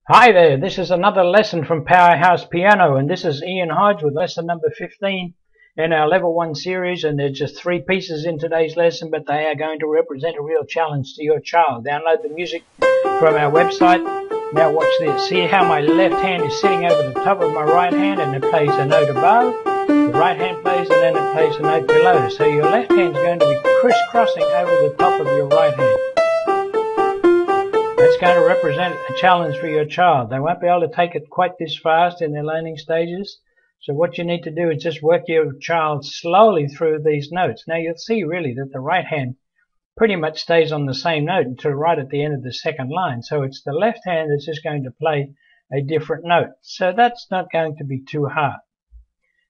Hi there, this is another lesson from Powerhouse Piano, and this is Ian Hodge with lesson number 15 in our level 1 series, and there's just 3 pieces in today's lesson, but they are going to represent a real challenge to your child. Download the music from our website. Now watch this. See how my left hand is sitting over the top of my right hand and it plays a note above. The right hand plays and then it plays a note below. So your left hand is going to be crisscrossing over the top of your right hand. That's going to represent a challenge for your child. They won't be able to take it quite this fast in their learning stages. So what you need to do is just work your child slowly through these notes. Now you'll see really that the right hand pretty much stays on the same note until right at the end of the second line. So it's the left hand that's just going to play a different note. So that's not going to be too hard.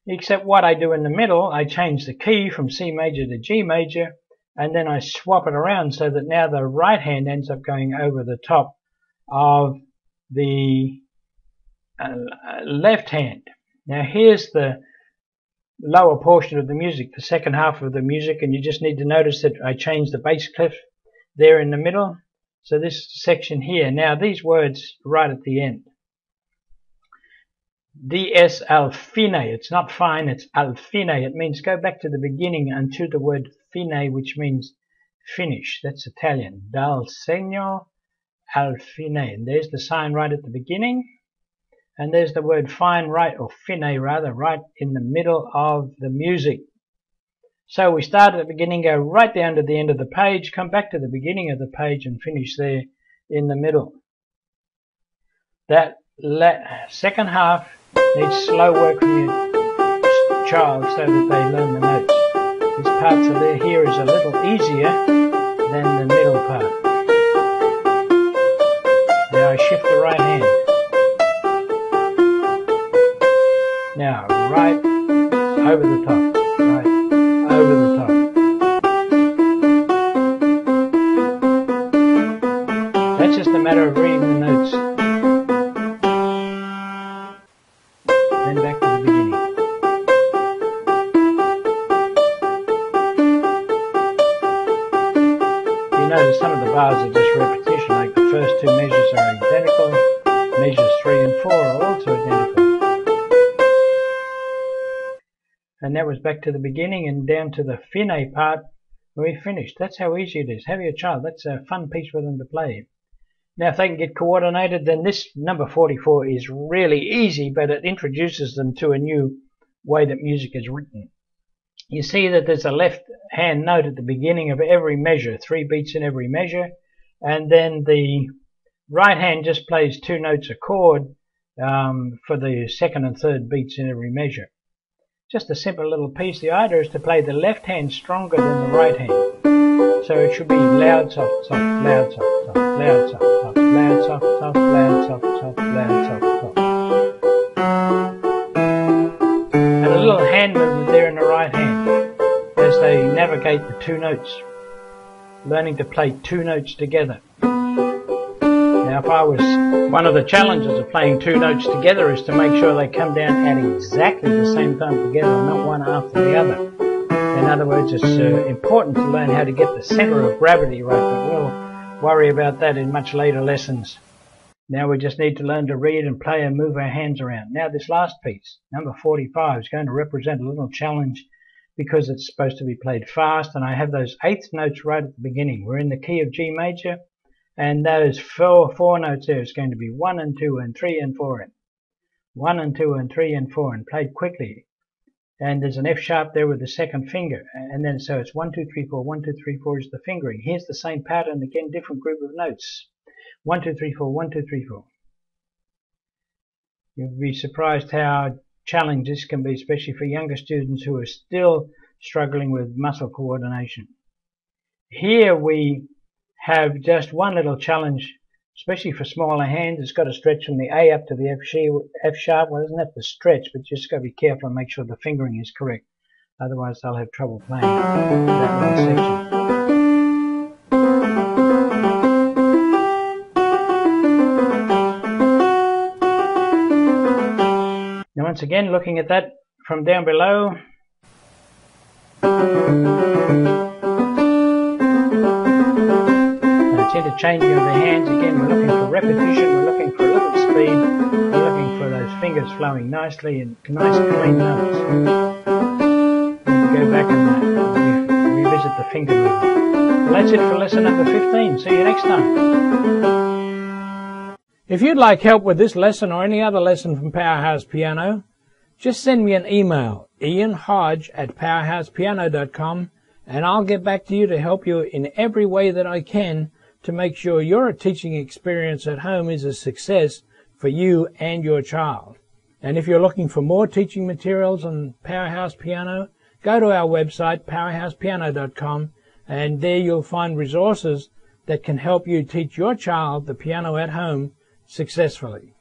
Except what I do in the middle, I change the key from C major to G major, and then I swap it around so that now the right hand ends up going over the top of the left hand. Now here's the lower portion of the music, the second half of the music, and you just need to notice that I changed the bass clef there in the middle. So this section here, now these words right at the end. DS al fine, it's not fine, it's al fine. It means go back to the beginning and to the word fine, which means finish. That's Italian. Dal segno al fine. And there's the sign right at the beginning. And there's the word fine right, or fine rather, right in the middle of the music. So we start at the beginning, go right down to the end of the page, come back to the beginning of the page and finish there in the middle. That second half needs slow work from your child so that they learn the notes. This part here is a little easier than the middle part. Now I shift the right hand. Now, right over the top, right over the top. That's just a matter of reading the notes. Then back to the beginning. You notice some of the bars are just repetition, like the first 2 measures are identical, measures 3 and 4 are also identical. And that was back to the beginning and down to the fine part where we finished. That's how easy it is. Have your child. That's a fun piece for them to play. Now if they can get coordinated, then this number 44 is really easy, but it introduces them to a new way that music is written. You see that there's a left hand note at the beginning of every measure, 3 beats in every measure, and then the right hand just plays 2 notes a chord for the second and third beats in every measure. Just a simple little piece. The idea is to play the left hand stronger than the right hand. So it should be loud, soft, soft, loud, soft, soft, loud, soft, soft, loud, soft, soft, loud, soft, soft, loud, soft, soft. And a little hand movement there in the right hand as they navigate the 2 notes. Learning to play 2 notes together. Now if I was, one of the challenges of playing 2 notes together is to make sure they come down at exactly the same time together, not one after the other. In other words, it's important to learn how to get the center of gravity right, but we'll worry about that in much later lessons. Now we just need to learn to read and play and move our hands around. Now this last piece, number 45, is going to represent a little challenge because it's supposed to be played fast, and I have those 8th notes right at the beginning. We're in the key of G major. And those four notes there is going to be 1 and 2 and 3 and 4 and 1 and 2 and 3 and 4 and played quickly. And there's an F sharp there with the second finger. And then so it's 1, 2, 3, 4, 1, 2, 3, 4 is the fingering. Here's the same pattern again, different group of notes. 1, 2, 3, 4, 1, 2, 3, 4. You'll be surprised how challenging this can be, especially for younger students who are still struggling with muscle coordination. Here we have just one little challenge, especially for smaller hands. It's got to stretch from the A up to the F sharp. Well, it doesn't have to stretch, but you just got to be careful and make sure the fingering is correct. Otherwise, they'll have trouble playing that little section. Now, once again, looking at that from down below. Interchanging of the hands again. We're looking for repetition, we're looking for a little speed. You're looking for those fingers flowing nicely and nice clean notes. Go back and revisit the finger movement. Well, that's it for lesson number 15. See you next time. If you'd like help with this lesson or any other lesson from Powerhouse Piano, just send me an email, ianhodge@powerhousepiano.com, and I'll get back to you to help you in every way that I can to make sure your teaching experience at home is a success for you and your child. And if you're looking for more teaching materials on Powerhouse Piano, go to our website, powerhousepiano.com, and there you'll find resources that can help you teach your child the piano at home successfully.